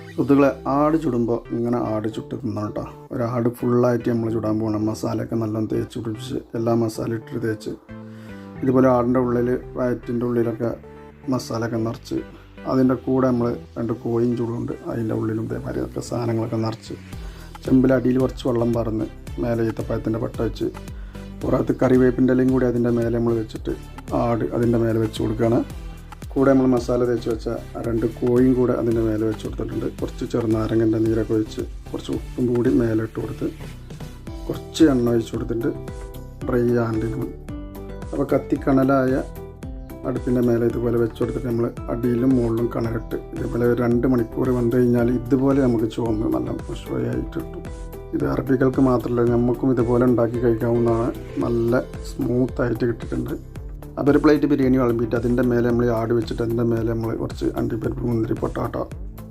സുഹൃത്തുക്കളെ, ആട് ചുടുമ്പോൾ ഇങ്ങനെ ആട് ചുട്ട് തിന്നണം കേട്ടോ. ഒരാട് ഫുള്ളായിട്ട് നമ്മൾ ചുടാൻ പോകണം. മസാലയൊക്കെ നല്ലോണം തേച്ച് പിടിപ്പിച്ച് എല്ലാ മസാല ഇട്ടിട്ട് തേച്ച് ഇതുപോലെ ആടിൻ്റെ ഉള്ളിൽ വയറ്റിൻ്റെ ഉള്ളിലൊക്കെ മസാലയൊക്കെ നിറച്ച് അതിൻ്റെ കൂടെ നമ്മൾ 2 കോഴിയും ചുടുണ്ട്. അതിൻ്റെ ഉള്ളിലും ഇതേമാതിരി ഒക്കെ സാധനങ്ങളൊക്കെ നിറച്ച് ചെമ്പിലടിയിൽ കുറച്ച് വെള്ളം പറന്ന് മേലെ ഈത്തപ്പഴത്തിൻ്റെ പട്ട വെച്ച് പുറത്ത് കറിവേപ്പിൻ്റെ ഇലയും കൂടി അതിൻ്റെ മേലെ നമ്മൾ വെച്ചിട്ട് ആട് അതിൻ്റെ മേലെ വെച്ച് കൊടുക്കുകയാണ്. കൂടെ നമ്മൾ മസാല തേച്ച് വെച്ച 2 കോഴിയും കൂടെ അതിൻ്റെ മേലെ വെച്ച് കൊടുത്തിട്ടുണ്ട്. കുറച്ച് ചെറുനാരങ്ങൻ്റെ നീരൊക്കെ ഒഴിച്ച് കുറച്ച് ഉപ്പും കൂടി മേലെ ഇട്ട് കൊടുത്ത് കുറച്ച് എണ്ണ ഒഴിച്ച് കൊടുത്തിട്ട് ഡ്രൈ ആണ്ടിനും അപ്പോൾ കത്തിക്കണലായ അടുപ്പിൻ്റെ മേലെ ഇതുപോലെ വെച്ച് കൊടുത്തിട്ട് നമ്മൾ അടിയിലും മുകളിലും കണലിട്ട് ഇതേപോലെ 2 മണിക്കൂർ വെന്ത് കഴിഞ്ഞാൽ ഇതുപോലെ നമുക്ക് ചുവന്ന് നല്ല ഫ്രഷായിട്ട് കിട്ടും. ഇത് അറബികൾക്ക് മാത്രമല്ല നമുക്കും ഇതുപോലെ ഉണ്ടാക്കി കഴിക്കാവുന്നതാണ്. നല്ല സ്മൂത്തായിട്ട് കിട്ടിയിട്ടുണ്ട്. അതൊരു പ്ലേറ്റ് ബിരിയാണി വിളമ്പിയിട്ട് അതിൻ്റെ മേലെ നമ്മൾ ആട് വെച്ചിട്ട് അതിൻ്റെ മേലെ നമ്മൾ കുറച്ച് അണ്ടിപ്പരിപ്പ്, മുന്തിരി, പൊട്ടാട്ടോ